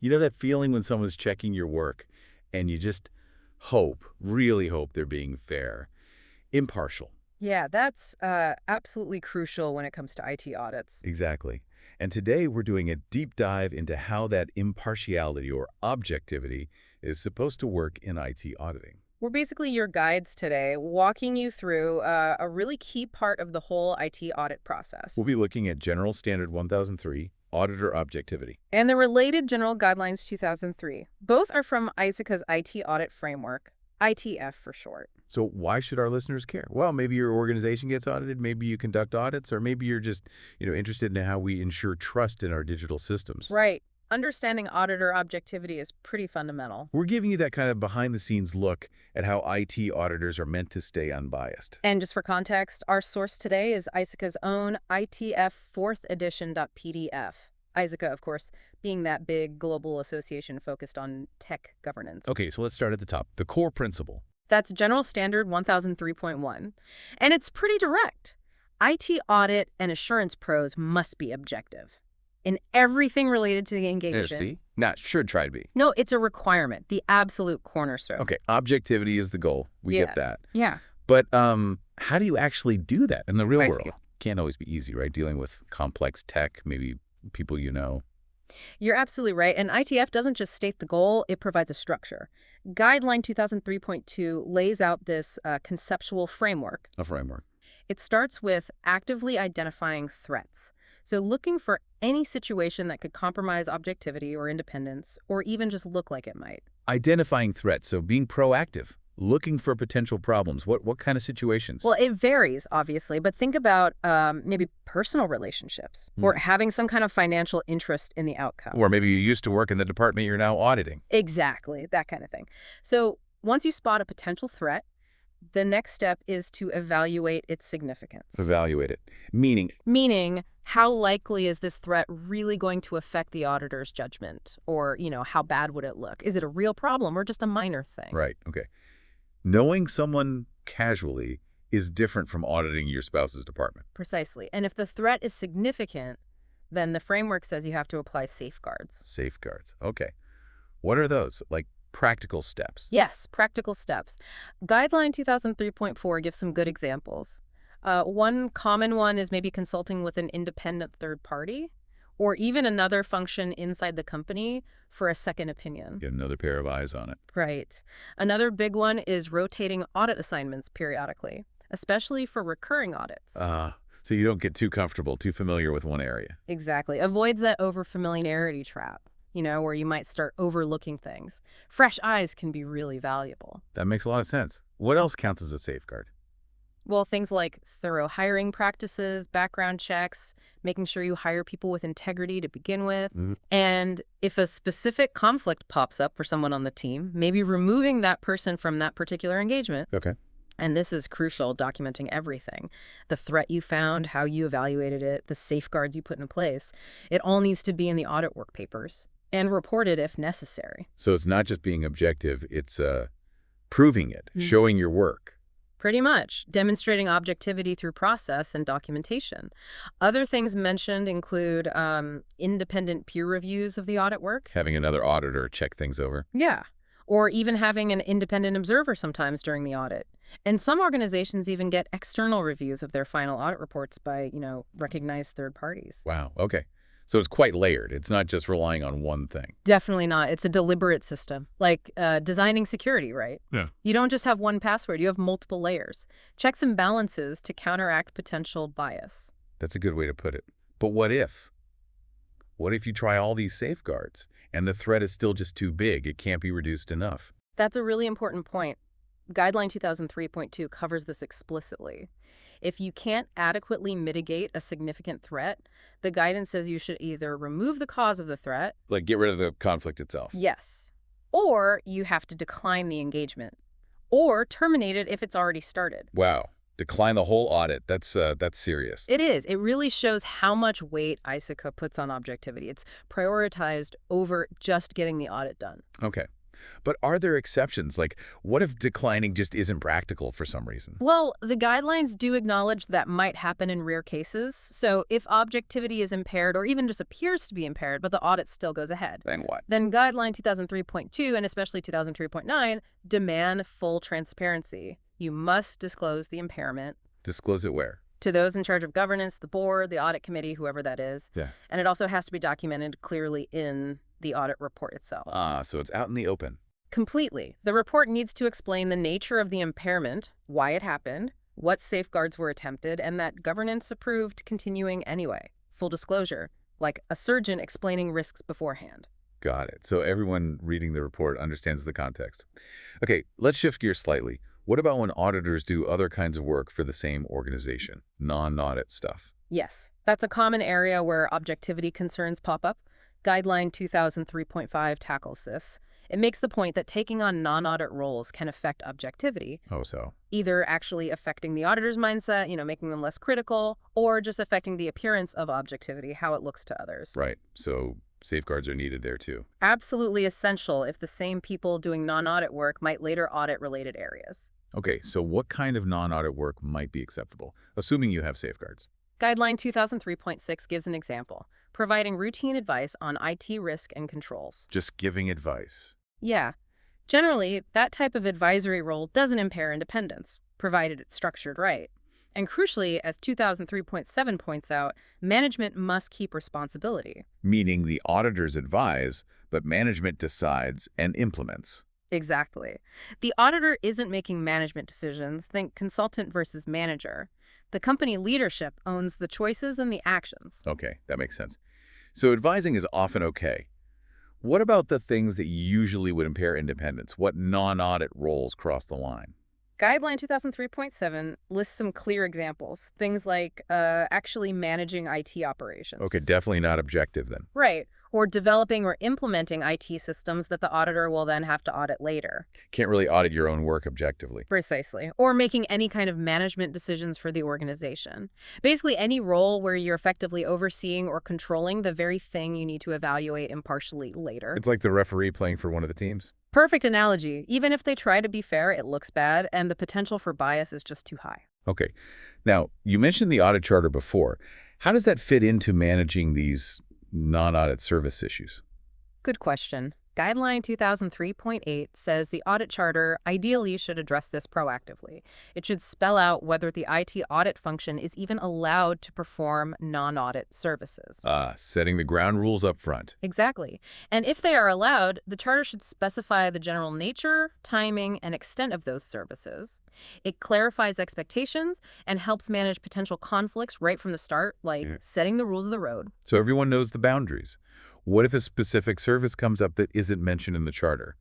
You know that feeling when someone's checking your work and you just really hope they're being fair, impartial. Yeah, that's absolutely crucial when it comes to IT audits. Exactly. And today we're doing a deep dive into how that impartiality or objectivity is supposed to work in IT auditing. We're basically your guides today, walking you through a really key part of the whole IT audit process. We'll be looking at General Standard 1003, Auditor Objectivity. And the related General Guidelines 2003. Both are from ISACA's IT Audit Framework, ITF for short. So why should our listeners care? Well, maybe your organization gets audited, maybe you conduct audits, or maybe you're just, interested in how we ensure trust in our digital systems. Right. Understanding auditor objectivity is pretty fundamental. We're giving you that kind of behind-the-scenes look at how IT auditors are meant to stay unbiased. And just for context, our source today is ISACA's own ITF 4th edition.pdf. ISACA, of course, being that big global association focused on tech governance. Okay, so let's start at the top. The core principle. That's General Standard 1003.1. And it's pretty direct. IT audit and assurance pros must be objective in everything related to the engagement. Not should try to be. No, it's a requirement, the absolute cornerstone. Okay, objectivity is the goal. We get that. Yeah. But how do you actually do that in the real Right. world? Can't always be easy, right? Dealing with complex tech, maybe people you know. You're absolutely right. And ITF doesn't just state the goal, it provides a structure. Guideline 2003.2 lays out this conceptual framework. A framework. It starts with actively identifying threats. So looking for any situation that could compromise objectivity or independence, or even just look like it might. Identifying threats, so being proactive, looking for potential problems. What kind of situations? Well, it varies, obviously, but think about maybe personal relationships or having some kind of financial interest in the outcome. Or maybe you used to work in the department you're now auditing. Exactly, that kind of thing. So once you spot a potential threat, the next step is to evaluate its significance. Evaluate it. Meaning, how likely is this threat really going to affect the auditor's judgment? Or, how bad would it look? Is it a real problem or just a minor thing? right, okay. Knowing someone casually is different from auditing your spouse's department. Precisely. And if the threat is significant, then the framework says you have to apply safeguards. Safeguards. Okay. What are those? Like practical steps? Yes, practical steps. Guideline 2003.4 gives some good examples. One common one is maybe consulting with an independent third party or even another function inside the company for a second opinion. Get another pair of eyes on it. Right. Another big one is rotating audit assignments periodically, especially for recurring audits. So you don't get too comfortable, too familiar with one area. Exactly. Avoids that overfamiliarity trap, where you might start overlooking things. Fresh eyes can be really valuable. That makes a lot of sense. What else counts as a safeguard? Well, things like thorough hiring practices, background checks, making sure you hire people with integrity to begin with. And if a specific conflict pops up for someone on the team, maybe removing that person from that particular engagement. Okay. And this is crucial, documenting everything. The threat you found, how you evaluated it, the safeguards you put in place. It all needs to be in the audit work papers and reported if necessary. So it's not just being objective, it's proving it, showing your work. Pretty much, demonstrating objectivity through process and documentation. Other things mentioned include independent peer reviews of the audit work. Having another auditor check things over. Yeah, or even having an independent observer sometimes during the audit. And some organizations even get external reviews of their final audit reports by, recognized third parties. Wow, okay. So it's quite layered. It's not just relying on one thing. Definitely not. It's a deliberate system, like designing security, right? Yeah. You don't just have one password. You have multiple layers. Checks and balances to counteract potential bias. That's a good way to put it. But what if? What if you try all these safeguards and the threat is still just too big? It can't be reduced enough. That's a really important point. Guideline 2003.2 covers this explicitly. If you can't adequately mitigate a significant threat, the guidance says you should either remove the cause of the threat. Like get rid of the conflict itself. Yes. Or you have to decline the engagement. Or terminate it if it's already started. Wow. Decline the whole audit. That's serious. It is. It really shows how much weight ISACA puts on objectivity. It's prioritized over just getting the audit done. Okay. But are there exceptions? Like, what if declining just isn't practical for some reason? Well, the guidelines do acknowledge that might happen in rare cases. So if objectivity is impaired or even just appears to be impaired, but the audit still goes ahead, Then what? then Guideline 2003.2 and especially 2003.9 demand full transparency. You must disclose the impairment Disclose it where? to those in charge of governance, the board, the audit committee, whoever that is. Yeah. And it also has to be documented clearly in the audit report itself. Ah, so it's out in the open. Completely. The report needs to explain the nature of the impairment, why it happened, what safeguards were attempted, and that governance approved continuing anyway. Full disclosure, like a surgeon explaining risks beforehand. Got it. So everyone reading the report understands the context. Okay, let's shift gears slightly. What about when auditors do other kinds of work for the same organization, non-audit stuff? Yes, that's a common area where objectivity concerns pop up. Guideline 2003.5 tackles this. It makes the point that taking on non-audit roles can affect objectivity, Oh, so. either actually affecting the auditor's mindset, making them less critical, or just affecting the appearance of objectivity, how it looks to others. Right. So safeguards are needed there too. Absolutely essential if the same people doing non-audit work might later audit related areas. Okay, so what kind of non-audit work might be acceptable, assuming you have safeguards? Guideline 2003.6 gives an example, providing routine advice on IT risk and controls. Just giving advice. Yeah. Generally, that type of advisory role doesn't impair independence, provided it's structured right. And crucially, as 2003.7 points out, management must keep responsibility. Meaning the auditors advise, but management decides and implements. Exactly. The auditor isn't making management decisions. Think consultant versus manager. The company leadership owns the choices and the actions. Okay, that makes sense. So advising is often okay. What about the things that usually would impair independence? What non-audit roles cross the line? Guideline 2003.7 lists some clear examples. Things like actually managing IT operations. Okay, definitely not objective then. Right. Or developing or implementing IT systems that the auditor will then have to audit later. Can't really audit your own work objectively. Precisely. Or making any kind of management decisions for the organization. Basically, any role where you're effectively overseeing or controlling the very thing you need to evaluate impartially later. It's like the referee playing for one of the teams. Perfect analogy. Even if they try to be fair, it looks bad, and the potential for bias is just too high. Okay. Now, you mentioned the audit charter before. How does that fit into managing these non-audit service issues? Good question. Guideline 2003.8 says the audit charter ideally should address this proactively. It should spell out whether the IT audit function is even allowed to perform non-audit services. Setting the ground rules up front. Exactly. And if they are allowed, the charter should specify the general nature, timing, and extent of those services. It clarifies expectations and helps manage potential conflicts right from the start, like setting the rules of the road. So everyone knows the boundaries. What if a specific service comes up that isn't mentioned in the charter?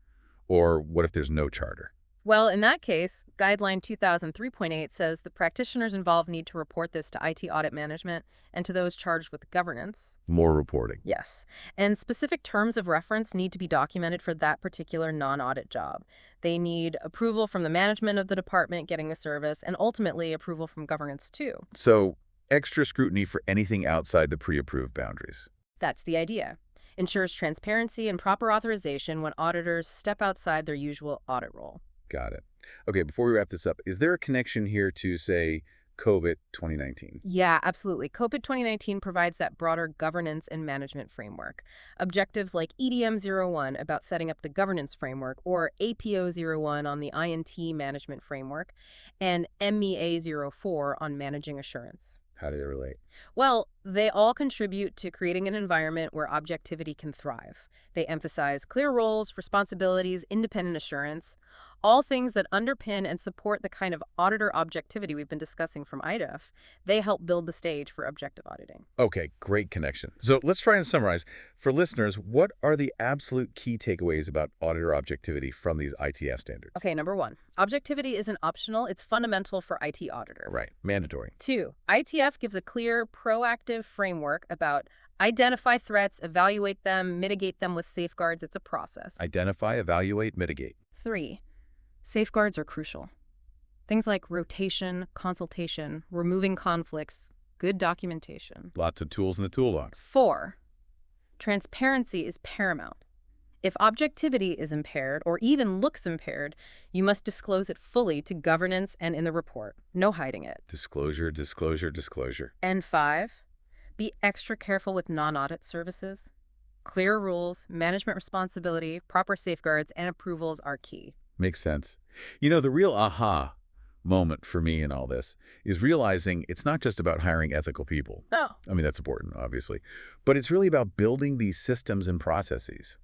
Or what if there's no charter? Well, in that case, Guideline 2003.8 says the practitioners involved need to report this to IT audit management and to those charged with governance. More reporting. Yes. And specific terms of reference need to be documented for that particular non-audit job. They need approval from the management of the department getting the service and ultimately approval from governance too. So extra scrutiny for anything outside the pre-approved boundaries. That's the idea. Ensures transparency and proper authorization when auditors step outside their usual audit role. Got it. Okay, before we wrap this up, is there a connection here to, say, COVID 2019? Yeah, absolutely. COVID 2019 provides that broader governance and management framework. Objectives like EDM-01 about setting up the governance framework, or APO-01 on the INT management framework, and MEA-04 on managing assurance. How do they relate? Well, they all contribute to creating an environment where objectivity can thrive. They emphasize clear roles, responsibilities, independent assurance, all things that underpin and support the kind of auditor objectivity we've been discussing from IDEF. They help build the stage for objective auditing. Okay, great connection. So let's try and summarize. For listeners, what are the absolute key takeaways about auditor objectivity from these ITF standards? Okay, number one, objectivity isn't optional. It's fundamental for IT auditors. Right, mandatory. Two, ITF gives a clear, proactive framework about identify threats, evaluate them, mitigate them with safeguards. It's a process. Identify, evaluate, mitigate. Three, safeguards are crucial. Things like rotation, consultation, removing conflicts, good documentation. Lots of tools in the toolbox. Four, transparency is paramount. If objectivity is impaired or even looks impaired, you must disclose it fully to governance and in the report. No hiding it. Disclosure, disclosure, disclosure. And 5, be extra careful with non-audit services. Clear rules, management responsibility, proper safeguards, and approvals are key. Makes sense. You know, the real aha moment for me in all this is realizing it's not just about hiring ethical people. Oh. I mean, that's important, obviously. But it's really about building these systems and processes.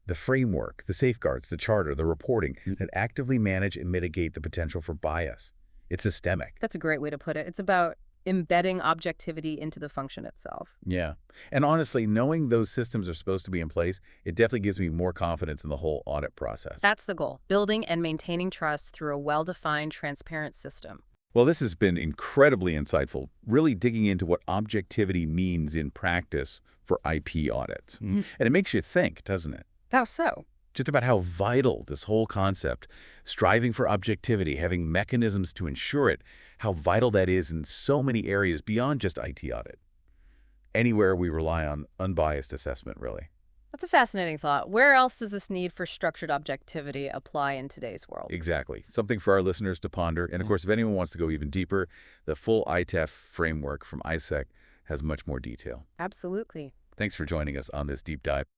The framework, the safeguards, the charter, the reporting that actively manage and mitigate the potential for bias. It's systemic. That's a great way to put it. It's about embedding objectivity into the function itself. Yeah. And honestly, knowing those systems are supposed to be in place, it definitely gives me more confidence in the whole audit process. That's the goal, building and maintaining trust through a well-defined, transparent system. Well, this has been incredibly insightful, really digging into what objectivity means in practice for IP audits. And it makes you think, doesn't it? How so? Just about how vital this whole concept, striving for objectivity, having mechanisms to ensure it, how vital that is in so many areas beyond just IT audit. Anywhere we rely on unbiased assessment, really. That's a fascinating thought. Where else does this need for structured objectivity apply in today's world? Exactly. Something for our listeners to ponder. And of course, if anyone wants to go even deeper, the full ITEF framework from ISAC has much more detail. Absolutely. Thanks for joining us on this deep dive.